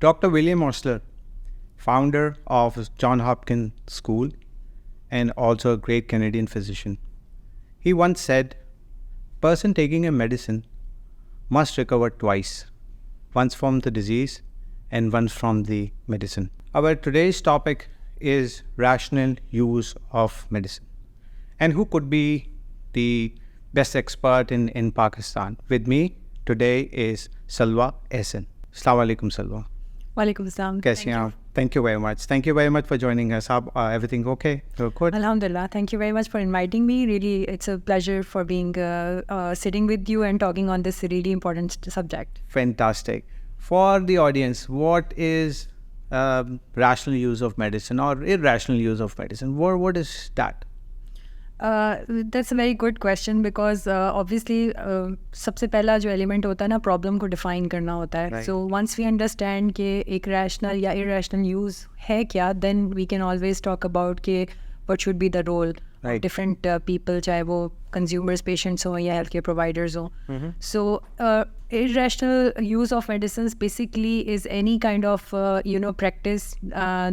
Dr. William Osler, founder of Johns Hopkins School and also a great Canadian physician, he once said, "Person taking a medicine must recover twice, once from the disease and once from the medicine." Our today's topic is rational use of medicine. And who could be the best expert in Pakistan? With me today is Salwa Ehsan. Assalamu alaikum, Salwa. Walaikum assalam. कैसे हैं आप? Thank you very much. Thank you very much for joining us. Everything okay? You're good? Alhamdulillah. Thank you very much for inviting me. Really, it's a pleasure for being sitting with you and talking on this really important subject. Fantastic. For the audience, what is rational use of medicine or irrational use of medicine? What is that? That's a very good question because obviously सबसे पहला जो element होता है ना problem को define करना होता है. सो वंस वी अंडरस्टैंड कि एक रैशनल या इरेशनल यूज़ है क्या, then we can always talk about कि what should be the role different people, चाहे वो कंज्यूमर्स, पेशेंट्स हों या हेल्थ केयर प्रोवाइडर्स हों. सो irrational use of medicines basically is any kind of practice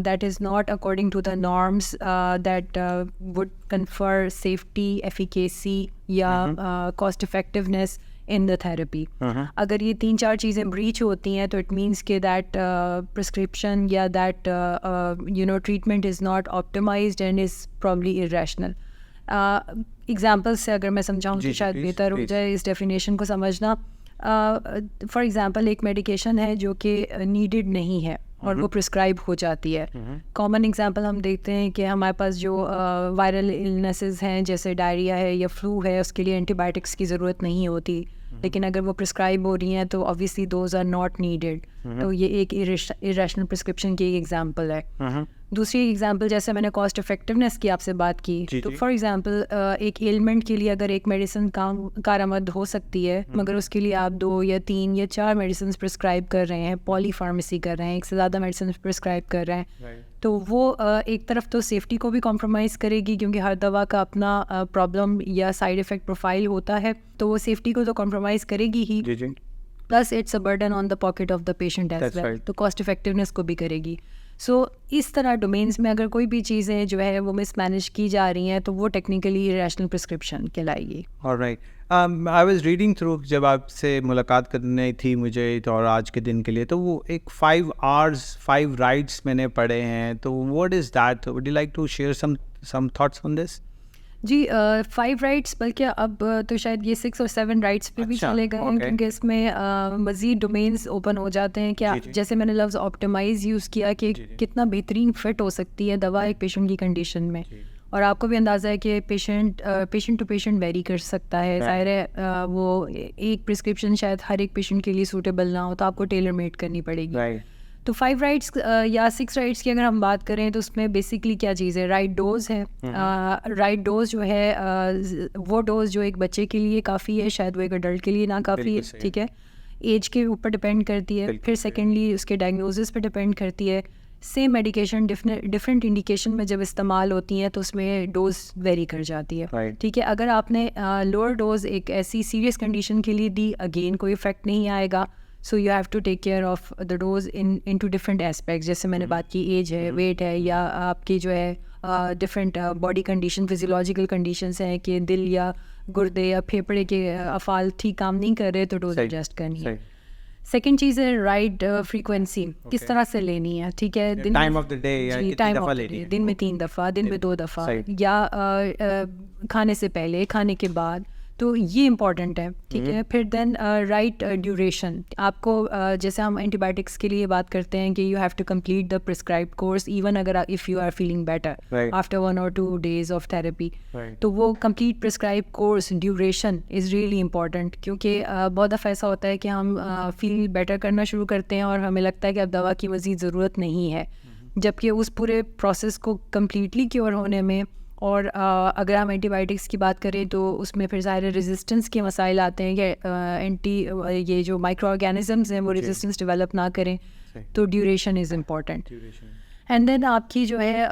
that is not according to the norms that would confer safety, efficacy या cost effectiveness in the therapy. अगर ये 3-4 चीज़ें breach होती हैं तो it means कि that prescription या that treatment is not optimized and is probably irrational. Examples से अगर मैं समझाऊँ तो शायद बेहतर हो जाए इस definition को समझना. फॉर एग्ज़ाम्पल एक मेडिकेशन है जो कि नीडेड नहीं है और वो प्रिस्क्राइब हो जाती है. कॉमन एग्जांपल हम देखते हैं कि हमारे पास जो वायरल इलनेसेस हैं जैसे डायरिया है या फ्लू है, उसके लिए एंटीबायोटिक्स की ज़रूरत नहीं होती, लेकिन अगर वो प्रिस्क्राइब हो रही हैं तो obviously those are not needed. तो ये एक इरेशनल प्रिस्क्रिप्शन की एक एग्जांपल है. दूसरी एग्जांपल जैसे मैंने कॉस्ट इफेक्टिवनेस की आपसे बात की, तो फॉर एग्जांपल एक एलिमेंट के लिए अगर एक मेडिसिन कारआमद हो सकती है मगर उसके लिए आप 2 या 3 या 4 मेडिसिन प्रिस्क्राइब कर रहे हैं, पॉली फार्मेसी कर रहे हैं, एक से ज़्यादा मेडिसिन प्रिस्क्राइब कर रहे हैं, तो वो एक तरफ तो सेफ्टी को भी कॉम्प्रोमाइज़ करेगी क्योंकि हर दवा का अपना प्रॉब्लम या साइड इफ़ेक्ट प्रोफाइल होता है, तो वो सेफ्टी को तो कॉम्प्रोमाइज़ करेगी ही, plus it's a burden on the pocket of the patient as well, तो कॉस्ट इफेक्टिवनेस को भी करेगी. सो इस तरह डोमेन्स में अगर कोई भी चीज़ें जो है वो मिसमैनेज की जा रही हैं तो वो टेक्निकली इरेशनल प्रिस्क्रिप्शन कहलाएगी. Alright. I was reading through, जब आपसे मुलाकात करनी थी मुझे तो और आज के दिन के लिए, तो वो एक 5 hours 5 rights मैंने पढ़े हैं, तो what is that? Would you like to share some thoughts on this? जी 5 राइट्स, बल्कि अब तो शायद ये 6 और 7 राइट्स पे भी चले गए हैं क्योंकि इसमें मज़ीद डोमेन्स ओपन हो जाते हैं. क्या जैसे मैंने लफ्ज़ ऑप्टिमाइज़ यूज़ किया कि कितना बेहतरीन फिट हो सकती है दवा एक पेशेंट की कंडीशन में, और आपको भी अंदाज़ा है कि पेशेंट टू पेशेंट वेरी कर सकता है. ज़ाहिर है वो एक प्रिस्क्रिप्शन शायद हर एक पेशेंट के लिए सूटेबल ना हो, तो आपको टेलर मेड करनी पड़ेगी. तो 5 राइट्स या 6 राइट्स की अगर हम बात करें तो उसमें बेसिकली क्या चीज़ है, राइट डोज है. राइट डोज जो है वो डोज जो एक बच्चे के लिए काफ़ी है, शायद वो एक अडल्ट के लिए ना काफ़ी है. ठीक है, एज के ऊपर डिपेंड करती है. फिर सेकेंडली उसके डायग्नोसिस पे डिपेंड करती है. सेम मेडिकेशन डिफरेंट इंडिकेशन में जब इस्तेमाल होती हैं तो उसमें डोज वेरी कर जाती है. ठीक है, अगर आपने लोअर डोज एक ऐसी सीरियस कंडीशन के लिए दी, अगेन कोई इफेक्ट नहीं आएगा. So you have to take care of the dose in two different aspects. जैसे मैंने बात की, एज है, वेट है, या आपकी जो है different body condition, physiological conditions हैं कि दिल या गुर्दे या फेफड़े के अफ़ाल ठीक काम नहीं कर रहे तो डोज एडजस्ट करनी है. सेकेंड चीज़ है राइट फ्रीक्वेंसी, किस तरह से लेनी है. ठीक है, time of the day, time of the day, दिन में 3 दफ़ा, दिन में 2 दफ़ा, या खाने से पहले, खाने के बाद, तो ये इम्पॉर्टेंट है. ठीक है, फिर देन राइट ड्यूरेशन. आपको जैसे हम एंटीबायोटिक्स के लिए बात करते हैं कि you have to complete the prescribed course even अगर if you are feeling better after 1 or 2 days of therapy. तो वो complete prescribe course duration is really important, क्योंकि बहुत दफ़ा ऐसा होता है कि हम फील बेटर करना शुरू करते हैं और हमें लगता है कि अब दवा की मज़ीद ज़रूरत नहीं है, जबकि उस पूरे प्रोसेस को कम्प्लीटली क्योर होने में, और अगर हम एंटीबायोटिक्स की बात करें तो उसमें फिर ज़ाहिर रेजिस्टेंस के मसाइल आते हैं कि ये जो माइक्रो ऑर्गेनिज़म्स हैं वो रेजिस्टेंस डेवलप ना करें, तो duration is important. And then आपकी जो है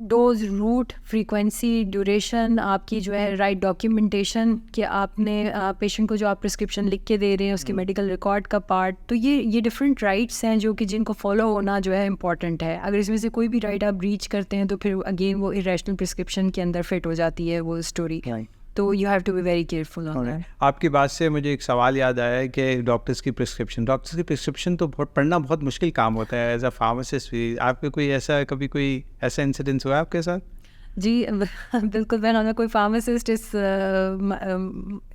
डोज, रूट, फ्रीक्वेंसी, ड्यूरेशन, आपकी जो है राइट डॉक्यूमेंटेशन कि आपने पेशेंट को जो आप प्रिस्क्रिप्शन लिख के दे रहे हैं उसके मेडिकल रिकॉर्ड का पार्ट, तो ये डिफरेंट राइट्स हैं जो कि जिनको फॉलो होना जो है इम्पॉर्टेंट है. अगर इसमें से कोई भी राइट आप ब्रीच करते हैं तो फिर अगेन वो इरेशनल प्रिस्क्रिप्शन के अंदर फिट हो जाती है वो स्टोरी. तो you have to be very careful on that. आपकी बात से मुझे एक सवाल याद आया है कि डॉक्टर्स की प्रिस्क्रिप्शन तो पढ़ना बहुत मुश्किल काम होता है एज अ फार्मासिस्ट भी. आपके कभी कोई ऐसा इंसिडेंस हुआ है आपके साथ? जी बिल्कुल. मैं कोई फार्मासिस्ट इस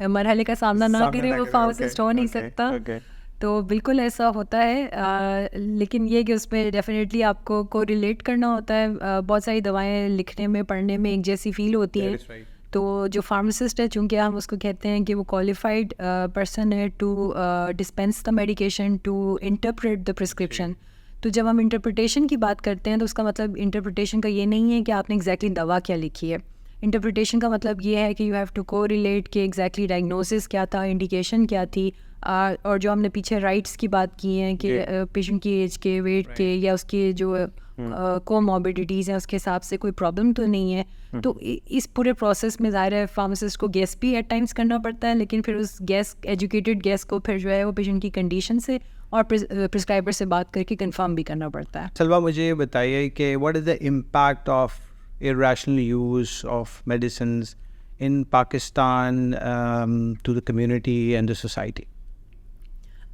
मरहले का सामना ना करे वो फार्मासिस्ट हो नहीं सकता. तो बिल्कुल ऐसा होता है. लेकिन ये कि उसमें डेफिनेटली आपको को रिलेट करना होता है. बहुत सारी दवाएं लिखने में पढ़ने में एक जैसी फील होती हैं. तो जो फार्मासिस्ट है, चूँकि हम उसको कहते हैं कि वो क्वालिफाइड पर्सन है to dispense the medication, to interpret the prescription. तो जब हम इंटरप्रिटेशन की बात करते हैं तो उसका मतलब इंटरप्रिटेशन का ये नहीं है कि आपने एग्जैक्टली दवा क्या लिखी है. इंटरप्रिटेशन का मतलब ये है कि यू हैव टू को रिलेट कि एग्जैक्टली डायग्नोसिस क्या था, इंडिकेशन क्या थी. और जो हमने पीछे राइट्स की बात की है कि पेशेंट की एज के, वेट के या उसके जो कोमॉर्बिडिटीज़ हैं उसके हिसाब से कोई प्रॉब्लम तो नहीं है. तो इस पूरे प्रोसेस में ज़ाहिर है फार्मासिस्ट को गेस भी एट टाइम्स करना पड़ता है, लेकिन फिर उस एजुकेटेड गेस को फिर जो है वो पेशेंट की कंडीशन से और प्रिस्क्राइबर से बात करके कंफर्म भी करना पड़ता है. सलवा, मुझे ये बताइए कि what is the impact of irrational use of medicines in Pakistan to the community and the society?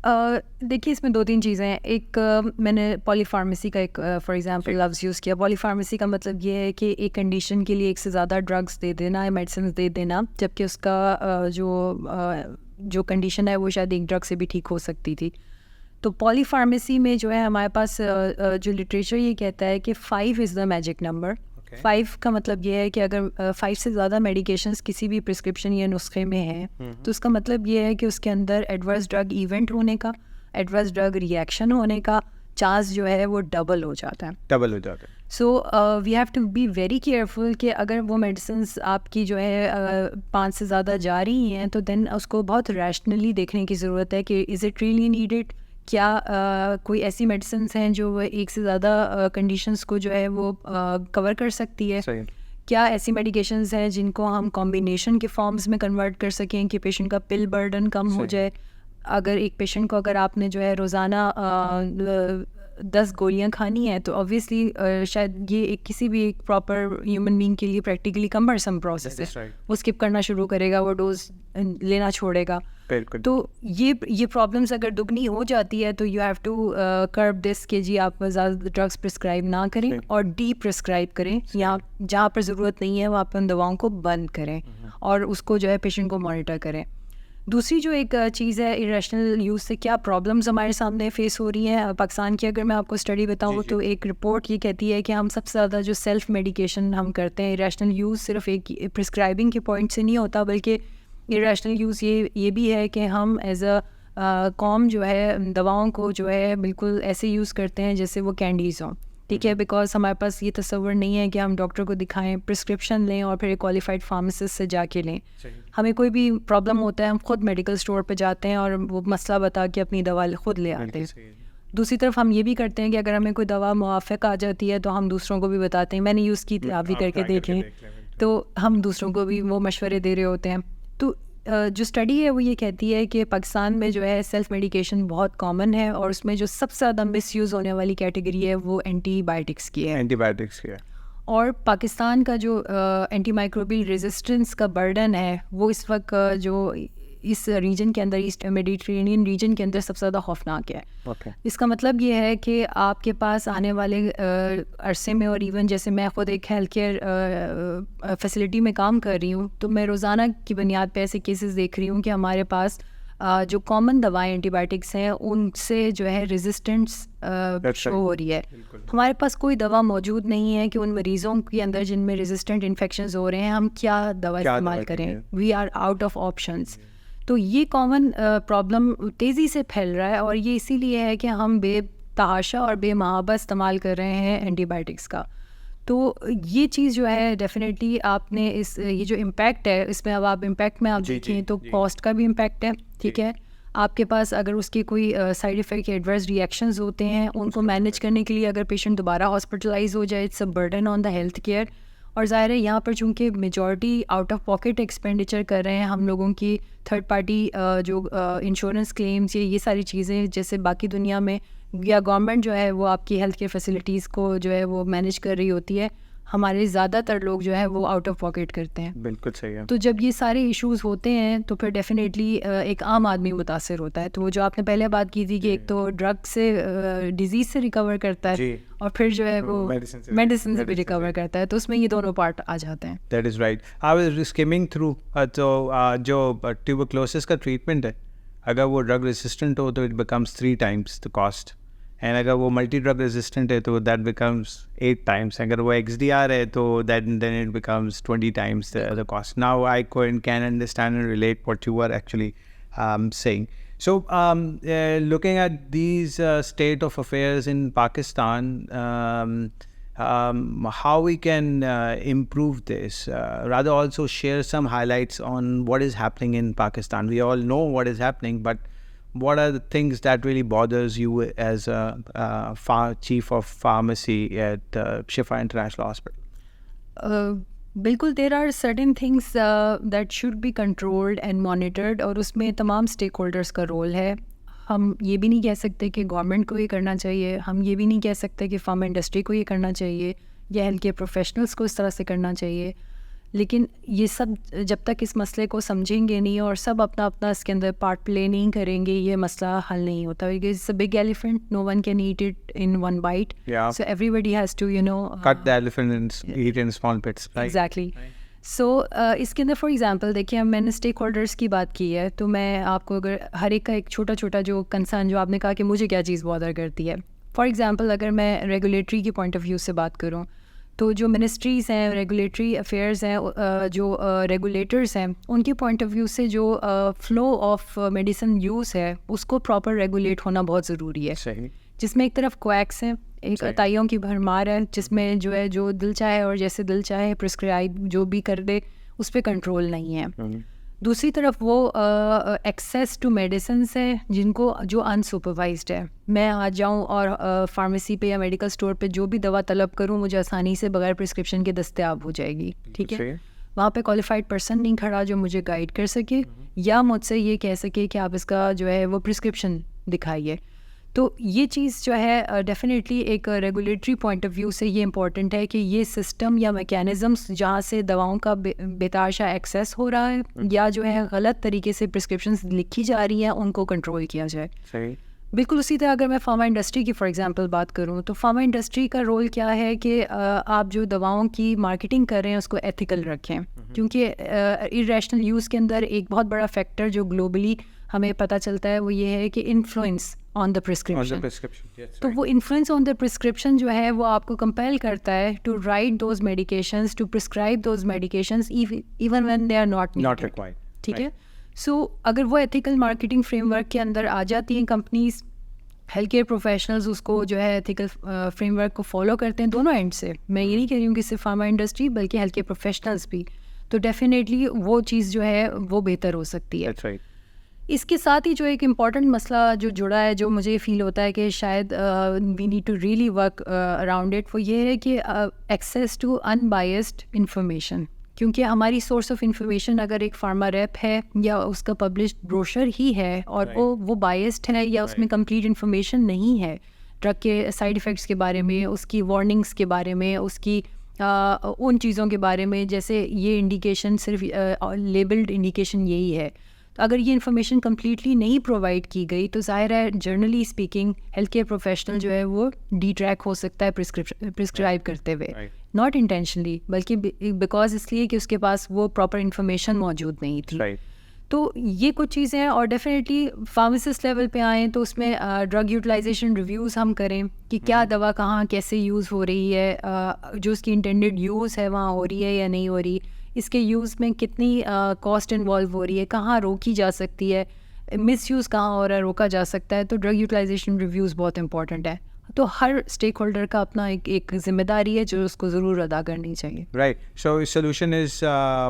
देखिए, इसमें 2-3 चीज़ें हैं. एक मैंने पॉलीफार्मेसी का एक फॉर एग्जांपल लफ्ज़ यूज़ किया. पॉलीफार्मेसी का मतलब ये है कि एक कंडीशन के लिए एक से ज़्यादा ड्रग्स दे देना या मेडिसिन दे देना, जबकि उसका जो कंडीशन है वो शायद एक ड्रग से भी ठीक हो सकती थी. तो पॉलीफार्मेसी में जो है हमारे पास जो लिटरेचर ये कहता है कि 5 इज़ द मैजिक नंबर. 5 का मतलब ये है कि अगर 5 से ज़्यादा मेडिकेशंस किसी भी प्रिस्क्रिप्शन या नुस्खे में हैं तो उसका मतलब ये है कि उसके अंदर एडवर्स ड्रग इवेंट होने का, एडवर्स ड्रग रिएक्शन होने का चांस जो है वो डबल हो जाता है. So we have to be very careful कि अगर वो मेडिसिन्स आपकी जो है 5 से ज़्यादा जा रही हैं तो देन उसको बहुत रैशनली देखने की ज़रूरत है कि इज़ इट रियली नीडेड. क्या कोई ऐसी मेडिसिन्स हैं जो एक से ज़्यादा कंडीशंस को जो है वो कवर कर सकती है. क्या ऐसी मेडिकेशंस हैं जिनको हम कॉम्बिनेशन के फॉर्म्स में कन्वर्ट कर सकें कि पेशेंट का पिल बर्डन कम हो जाए. अगर एक पेशेंट को अगर आपने जो है रोज़ाना 10 गोलियां खानी है तो ऑब्वियसली शायद ये एक किसी भी एक प्रॉपर ह्यूमन बीइंग के लिए प्रैक्टिकली कम्बरसम प्रोसेस है. वो स्किप करना शुरू करेगा, वो डोज लेना छोड़ेगा. तो ये प्रॉब्लम्स अगर दुगनी हो जाती है तो you have to curb this कि जी आप ज़्यादा ड्रग्स प्रिस्क्राइब ना करें और डी प्रिस्क्राइब करें, या जहाँ पर ज़रूरत नहीं है वहाँ पर उन दवाओं को बंद करें और उसको जो है पेशेंट को मॉनिटर करें. दूसरी जो एक चीज़ है, इरेशनल यूज़ से क्या प्रॉब्लम्स हमारे सामने फेस हो रही हैं. पाकिस्तान की अगर मैं आपको स्टडी बताऊँ तो एक रिपोर्ट ये कहती है कि हम सबसे ज़्यादा जो सेल्फ मेडिकेशन हम करते हैं, इरेशनल यूज़ सिर्फ एक प्रिस्क्राइबिंग के पॉइंट से नहीं होता, बल्कि इरेशनल यूज़ ये भी है कि हम एज अ कॉम जो है दवाओं को जो है बिल्कुल ऐसे यूज़ करते हैं जैसे वो कैंडीज़ हों. ठीक है, बिकॉज हमारे पास ये तस्वर नहीं है कि हम डॉक्टर को दिखाएं, प्रिस्क्रिप्शन लें और फिर एक क्वालिफाइड फार्मासिस्ट से जाके लें. हमें कोई भी प्रॉब्लम होता है हम खुद मेडिकल स्टोर पे जाते हैं और वो मसला बता के अपनी दवा खुद ले आते हैं. दूसरी तरफ हम ये भी करते हैं कि अगर हमें कोई दवा मुआफ़िक आ जाती है तो हम दूसरों को भी बताते हैं, मैंने यूज़ की थी आप भी करके देखें. तो हम दूसरों को भी वो मशवरे दे रहे होते हैं. तो जो स्टडी है वो ये कहती है कि पाकिस्तान में जो है सेल्फ मेडिकेशन बहुत कॉमन है और उसमें जो सबसे ज़्यादा मिसयूज़ होने वाली कैटेगरी है वो एंटीबायोटिक्स की है. और पाकिस्तान का जो एंटीमाइक्रोबियल रेजिस्टेंस का बर्डन है वो इस वक्त जो इस रीजन के अंदर, ईस्ट मेडिटेरेनियन रीजन के अंदर सबसे ज़्यादा खौफनाक है. इसका मतलब ये है कि आपके पास आने वाले अरसे में, और इवन जैसे मैं ख़ुद एक हेल्थ केयर फैसिलिटी में काम कर रही हूँ तो मैं रोज़ाना की बुनियाद पे ऐसे केसेस देख रही हूँ कि हमारे पास जो कॉमन दवाएं एंटीबायोटिक्स हैं उनसे जो है रेजिस्टेंस शो हो रही है. हमारे पास कोई दवा मौजूद नहीं है कि उन मरीज़ों के अंदर जिनमें रेजिस्टेंट इन्फेक्शंस हो रहे हैं हम क्या दवा इस्तेमाल करें. We are out of options. तो ये कॉमन प्रॉब्लम तेज़ी से फैल रहा है और ये इसीलिए है कि हम बेतहाशा और बेमहाबा इस्तेमाल कर रहे हैं एंटीबायोटिक्स का. तो ये चीज़ जो है डेफिनेटली आपने ये जो इम्पैक्ट है इसमें, अब आप इम्पैक्ट में आप देखें तो कॉस्ट का भी इम्पैक्ट है. ठीक है, आपके पास अगर उसके कोई साइड इफ़ेक्ट या एडवर्स रिएक्शंस होते हैं, उनको मैनेज करने के लिए अगर पेशेंट दोबारा हॉस्पिटलाइज हो जाए, it's a burden on the health care. और ज़ाहिर है यहाँ पर चूँकि majority out of pocket expenditure कर रहे हैं हम लोगों की, थर्ड पार्टी जो इंश्योरेंस क्लेम्स ये सारी चीज़ें जैसे बाकी दुनिया में, या गवर्नमेंट जो है वो आपकी हेल्थ केयर फैसिलिटीज़ को जो है वो मैनेज कर रही होती है, हमारे ज़्यादातर लोग जो है वो आउट ऑफ पॉकेट करते हैं। बिल्कुल सही है। तो जब ये सारे इश्यूज होते हैं तो फिर डेफिनेटली एक आम आदमी मुतासर होता है। तो वो जो आपने पहले बात की थी कि एक तो ड्रग से डिजीज़ से रिकवर करता है और फिर जो है वो मेडिसिन से भी रिकवर करता है, तो उसमें ये दोनों पार्ट आ जाते हैं। That is right. I was skimming through, तो जो ट्यूबरक्लोसिस का ट्रीटमेंट है, अगर वो ड्रग रेसिस्टेंट हो तो it becomes 3 times the cost, and अगर वो मल्टी ड्रग रेजिस्टेंट है तो दैट बिकम्स 8 times, अगर वो XDR है तो then it becomes 20 times the cost. Now I can understand and relate what you are actually saying. So looking at these state of affairs in Pakistan, how we can improve this, rather also share some highlights on what is happening in Pakistan. We all know what is happening, but what are the things that really bothers you as a chief of pharmacy at Shifa International Hospital? बिल्कुल, there are certain things that should be controlled and monitored, और उसमें तमाम stake holders का role है। हम ये भी नहीं कह सकते कि गवर्नमेंट को ये करना चाहिए, हम ये भी नहीं कह सकते कि फार्मा इंडस्ट्री को ये करना चाहिए या हेल्थ केयर प्रोफेशनल्स को इस तरह से करना चाहिए, लेकिन ये सब जब तक इस मसले को समझेंगे नहीं और सब अपना अपना इसके अंदर पार्ट प्ले नहीं करेंगे, ये मसला हल नहीं होता। It's a big elephant, no one can eat it in one bite, so everybody has to cut the elephant and eat in small bits, right? Exactly. So इसके अंदर फॉर एग्जांपल देखिए, अब मैंने स्टेक होल्डर्स की बात की है, तो मैं आपको अगर हर एक का एक छोटा छोटा जो कंसर्न, जो आपने कहा कि मुझे क्या चीज़ बॉदर करती है, फॉर एग्जांपल अगर मैं रेगुलेटरी की पॉइंट ऑफ व्यू से बात करूँ, तो जो मिनिस्ट्रीज़ हैं, रेगुलेटरी अफेयर्स हैं, जो रेगुलेटर्स हैं, उनके पॉइंट ऑफ व्यू से जो फ्लो ऑफ मेडिसिन यूज़ है उसको प्रॉपर रेगुलेट होना बहुत ज़रूरी है। सही। जिसमें एक तरफ क्वैक्स हैं, एक अताइयों की भरमार है, जिसमें जो है जो दिल चाहे और जैसे दिल चाहे प्रिस्क्राइब जो भी कर दे, उस पर कंट्रोल नहीं है। दूसरी तरफ वो एक्सेस टू मेडिसिन है जिनको जो अनसुपरवाइज्ड है। मैं आ जाऊँ और फार्मेसी पे या मेडिकल स्टोर पे जो भी दवा तलब करूँ, मुझे आसानी से बगैर प्रिस्क्रिप्शन के दस्तयाब हो जाएगी, ठीक है। वहाँ पे क्वालिफाइड पर्सन नहीं खड़ा जो मुझे गाइड कर सके या मुझसे ये कह सके कि आप इसका जो है वो प्रिस्क्रिप्शन दिखाइए। तो ये चीज़ जो है डेफिनेटली एक रेगुलेटरी पॉइंट ऑफ व्यू से ये इम्पॉर्टेंट है कि ये सिस्टम या मैकेनिज़म्स जहाँ से दवाओं का बेताशा एक्सेस हो रहा है या जो है गलत तरीके से प्रिस्क्रिप्शंस लिखी जा रही हैं, उनको कंट्रोल किया जाए। सही। बिल्कुल उसी तरह अगर मैं फार्मा इंडस्ट्री की फॉर एग्जांपल बात करूं, तो फार्मा इंडस्ट्री का रोल क्या है कि आप जो दवाओं की मार्केटिंग कर रहे हैं उसको एथिकल रखें, क्योंकि इरेशनल यूज़ के अंदर एक बहुत बड़ा फैक्टर जो ग्लोबली हमें पता चलता है वो ये है कि इन्फ्लुएंस ऑन द प्रिस्क्रिप्शन। तो वो इन्फ्लुएंस ऑन द प्रिस्क्रिप्शन जो है वो आपको कंपेल करता है to write those medications, to prescribe those medications even when they are not required, ठीक है। सो अगर वो एथिकल मार्केटिंग फ्रेमवर्क के अंदर आ जाती हैं कंपनीज, हेल्थ केयर प्रोफेशनल्स उसको जो है एथिकल फ्रेमवर्क को फॉलो करते हैं दोनों एंड से, मैं ये नहीं कह रही हूँ कि सिर्फ फार्मा इंडस्ट्री बल्कि हेल्थ केयर प्रोफेशनल्स भी, तो डेफिनेटली वो चीज़ जो है वो बेहतर हो सकती है। That's right. इसके साथ ही जो एक इम्पॉर्टेंट मसला जो जुड़ा है, जो मुझे फील होता है कि शायद we need to really work around it, वो ये है कि एक्सेस टू अनबायस्ड इंफॉर्मेशन। क्योंकि हमारी सोर्स ऑफ इंफॉर्मेशन अगर एक फार्मा रैप है या उसका पब्लिश्ड ब्रोशर ही है और वो बायस्ड है या उसमें कंप्लीट इंफॉर्मेशन नहीं है ड्रग के साइड इफ़ेक्ट्स के बारे में, उसकी वार्निंग्स के बारे में, उसकी उन चीज़ों के बारे में, जैसे ये इंडिकेशन सिर्फ लेबल्ड इंडिकेशन यही है, तो अगर ये इन्फॉर्मेशन कम्प्लीटली नहीं प्रोवाइड की गई तो ज़ाहिर है generally speaking health care professional जो है वो डिट्रैक हो सकता है प्रिस्क्राइब करते हुए, नॉट इंटेंशनली बल्कि बिकॉज इसलिए कि उसके पास वो प्रॉपर इन्फॉर्मेशन मौजूद नहीं थी। तो ये कुछ चीज़ें हैं, और डेफिनेटली फार्मासिस्ट लेवल पे आएँ तो उसमें ड्रग यूटिलाइजेशन रिव्यूज़ हम करें कि क्या दवा कहाँ कैसे यूज़ हो रही है, जो उसकी इंटेंडेड यूज़ है वहाँ हो रही है या नहीं हो रही, इसके यूज़ में कितनी कॉस्ट इन्वॉल्व हो रही है, कहाँ रोकी जा सकती है, मिस यूज़ कहाँ हो रहा है, रोका जा सकता है। तो ड्रग यूटिलाइजेशन रिव्यूज़ बहुत इंपॉर्टेंट है। तो हर स्टेक होल्डर का अपना एक जिम्मेदारी है जो उसको ज़रूर अदा करनी चाहिए. Right. So solution is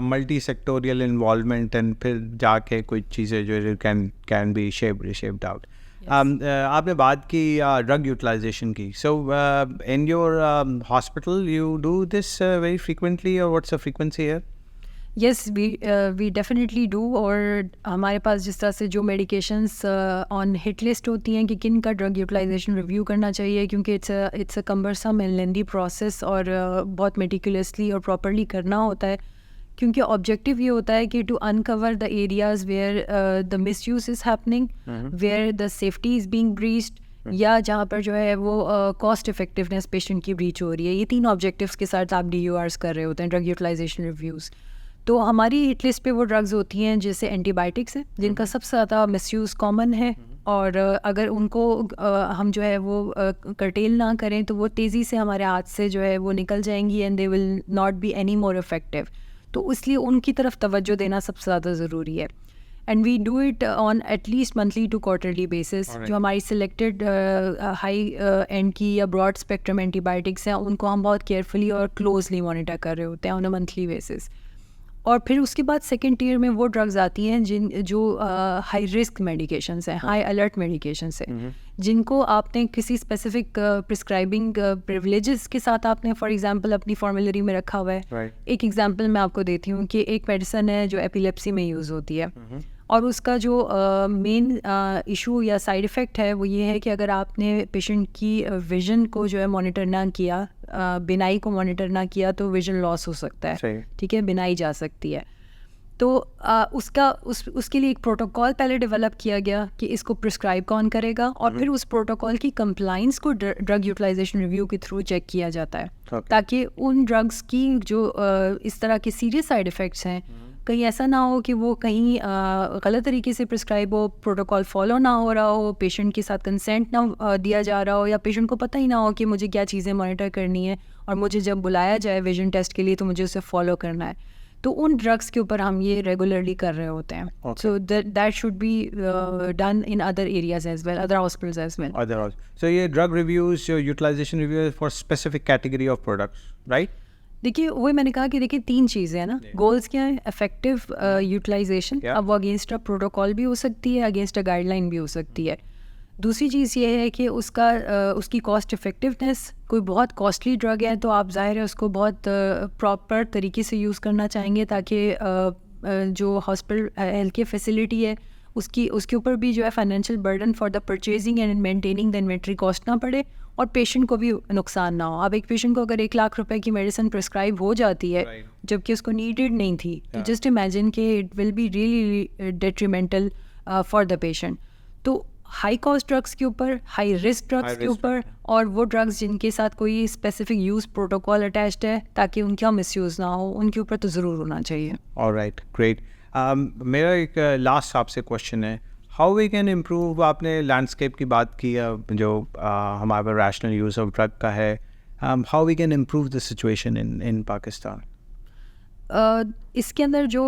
multi-sectorial involvement and फिर जाके कुछ चीज़ें जो can be reshaped out. आपने बात की drug utilization की. So in your hospital you do this very frequently, or what's the frequency here? Yes, we definitely do. और हमारे पास जिस तरह से जो medications on hit list होती हैं कि किन का drug utilization review करना चाहिए, क्योंकि it's a cumbersome and lengthy process और बहुत meticulously और properly करना होता है, क्योंकि objective ये होता है कि to uncover the areas where the misuse is happening, where the safety is being breached, या जहाँ पर जो है वो cost effectiveness patient की breach हो रही है. ये 3 objectives के साथ आप DURs कर रहे होते हैं, drug utilization reviews. तो हमारी हिट लिस्ट पे वो ड्रग्स होती हैं जैसे एंटीबायोटिक्स हैं, जिनका सबसे ज़्यादा मिसयूज़ कॉमन है, और अगर उनको हम जो है वो कर्टेल ना करें तो वो तेज़ी से हमारे हाथ से जो है वो निकल जाएंगी and they will not be any more effective. तो इसलिए उनकी तरफ तवज्जो देना सबसे ज़्यादा ज़रूरी है. And we do it on at least monthly to quarterly basis. जो हमारी सिलेक्टेड हाई एंड की या ब्रॉड स्पेक्ट्रम एंटीबायोटिक्स हैं उनको हम बहुत केयरफुली और क्लोजली मॉनिटर कर रहे होते हैं ऑन अ मंथली बेसिस. और फिर उसके बाद सेकेंड टियर में वो ड्रग्स आती हैं जो हाई रिस्क मेडिकेशंस हैं, हाई अलर्ट मेडिकेशंस हैं, जिनको आपने किसी स्पेसिफिक प्रिस्क्राइबिंग प्रिविलेजेस के साथ आपने फॉर एग्जांपल अपनी फॉर्मुलरी में रखा हुआ है. एक एग्जांपल मैं आपको देती हूँ कि एक मेडिसिन है जो एपिलेप्सी में यूज़ होती है, और उसका जो मेन इशू या साइड इफ़ेक्ट है वो ये है कि अगर आपने पेशेंट की विजन को जो है मॉनिटर ना किया, बिनाई को मॉनिटर ना किया, तो विजन लॉस हो सकता है. ठीक है, बिनाई जा सकती है. तो उसके लिए एक प्रोटोकॉल पहले डेवलप किया गया कि इसको प्रिस्क्राइब कौन करेगा, और फिर उस प्रोटोकॉल की कंप्लाइंस को ड्रग यूटिलाइजेशन रिव्यू के थ्रू चेक किया जाता है, ताकि उन ड्रग्स की जो इस तरह के सीरियस साइड इफ़ेक्ट्स हैं कहीं ऐसा ना हो कि वो कहीं गलत तरीके से प्रिस्क्राइब हो, प्रोटोकॉल फॉलो ना हो रहा हो, पेशेंट के साथ कंसेंट ना दिया जा रहा हो, या पेशेंट को पता ही ना हो कि मुझे क्या चीज़ें मॉनिटर करनी है, और मुझे जब बुलाया जाए विजन टेस्ट के लिए तो मुझे उसे फॉलो करना है. तो उन ड्रग्स के ऊपर हम ये रेगुलरली कर रहे होते हैं. So that should be done in other areas as well, other hospitals as well. So ये drug reviews, utilization review for specific category of products, right? देखिए वही मैंने कहा कि देखिए 3 चीज़ें हैं ना. गोल्स क्या है? Effective utilization. अब वो अगेंस्ट अ प्रोटोकॉल भी हो सकती है, अगेंस्ट अ गाइडलाइन भी हो सकती है. दूसरी चीज़ ये है कि उसकी कॉस्ट इफ़ेक्टिवनेस. कोई बहुत कॉस्टली ड्रग है तो आप ज़ाहिर है उसको बहुत प्रॉपर तरीके से यूज़ करना चाहेंगे, ताकि जो हॉस्पिटल हेल्थ केयर फैसिलिटी है उसके ऊपर भी जो है financial burden for the purchasing and maintaining the inventory cost ना पड़े, और पेशेंट को भी नुकसान ना हो. अब एक पेशेंट को अगर 1 लाख रुपए की मेडिसिन प्रिस्क्राइब हो जाती है जबकि उसको नीडेड नहीं थी, तो जस्ट इमेजिन कि it will be really detrimental for the patient. तो हाई कॉस्ट ड्रग्स के ऊपर, हाई रिस्क ड्रग्स के ऊपर, और वो ड्रग्स जिनके साथ कोई स्पेसिफिक यूज़ प्रोटोकॉल अटैच्ड है ताकि उनका मिसयूज़ ना हो, उनके ऊपर तो ज़रूर होना चाहिए. Alright, great. मेरा एक लास्ट आपसे क्वेश्चन है, हाउ वी कैन इम्प्रूव. आपने लैंडस्केप की बात की जो हमारे पास रैशनल यूज़ ऑफ ड्रग का है, how we can improve the situation in Pakistan? इसके अंदर जो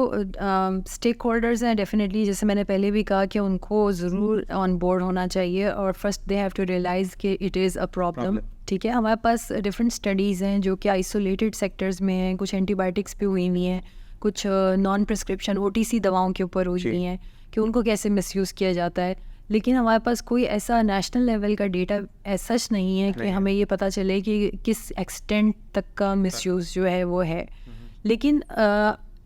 स्टेक होल्डर्स हैं, डेफिनेटली जैसे मैंने पहले भी कहा कि उनको ज़रूर ऑन बोर्ड होना चाहिए, और first they have to realize कि इट इज़ अ प्रॉब्लम. ठीक है, हमारे पास डिफरेंट स्टडीज़ हैं जो कि आइसोलेटेड सेक्टर्स में हैं. कुछ एंटीबायोटिक्स पे हुई हुई हैं, कुछ नॉन प्रिस्क्रिप्शन OTC दवाओं के ऊपर हुई हुई हैं कि उनको कैसे मिसयूज़ किया जाता है. लेकिन हमारे पास कोई ऐसा नेशनल लेवल का डेटा ऐसा नहीं है कि हमें ये पता चले कि किस एक्सटेंट तक का मिसयूज़ जो है वो है. लेकिन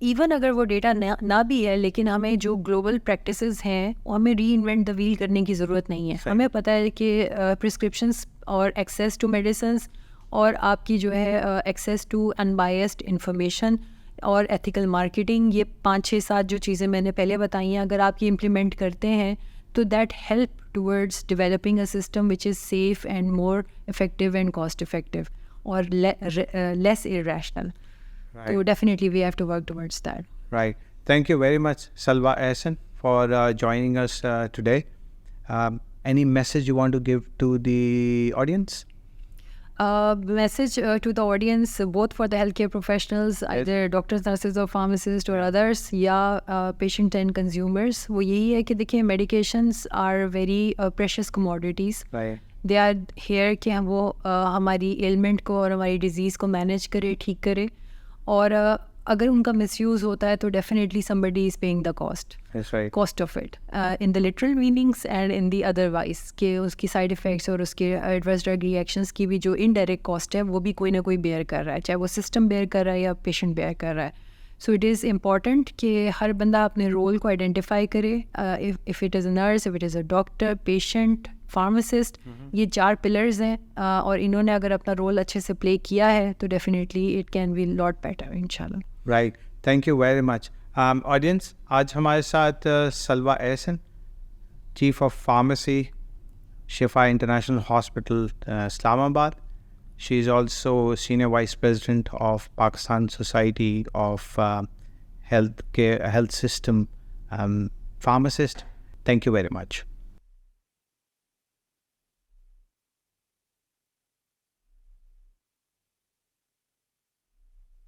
इवन अगर वो डेटा ना भी है, लेकिन हमें जो ग्लोबल प्रैक्टिसेस हैं वो हमें री इन्वेंट द व्हील करने की ज़रूरत नहीं है. हमें पता है कि प्रिस्क्रिप्शंस और एक्सेस टू मेडिसिन्स और आपकी जो है एक्सेस टू अनबायस्ड इंफॉर्मेशन और एथिकल मार्केटिंग, ये 5-6-7 जो चीज़ें मैंने पहले बताई हैं, अगर आप ये इम्प्लीमेंट करते हैं तो that help towards developing a system which is safe and more effective and cost effective और less irrational. So definitely we have to work towards that. Right. Thank you very much, Salwa Ahsan, for joining us today. Any message you want to give to the audience? Message to the audience, both for the healthcare professionals, either doctors, nurses or pharmacists or others, या patient and consumers, वो यही है कि देखिए medications are very precious commodities. Right. They are here कि हम वो हमारी एलिमेंट को और हमारी डिजीज़ को मैनेज करे, ठीक करे, और अगर उनका मिसयूज़ होता है तो definitely somebody is paying the cost. That's right. Cost of it in the literal meanings and in the otherwise, कि उसकी साइड इफ़ेक्ट्स और उसके एडवर्स ड्रग रिएक्शंस की भी जो इनडायरेक्ट कॉस्ट है वो भी कोई ना कोई बेयर कर रहा है, चाहे वो सिस्टम बेयर कर रहा है या पेशेंट बेयर कर रहा है. सो इट इज़ इम्पॉर्टेंट कि हर बंदा अपने रोल को आइडेंटिफाई करे. If it is a nurse, if it is a doctor, patient, pharmacist, ये 4 पिलर्स हैं, और इन्होंने अगर अपना रोल अच्छे से प्ले किया है तो definitely it can be lot better इंशाल्लाह. Right, thank you very much. Audience, आज हमारे साथ Salwa Ahsan, chief of pharmacy, Shifa international hospital, Islamabad. She is also Senior Vice President of Pakistan Society of Health System Pharmacist. Thank you very much.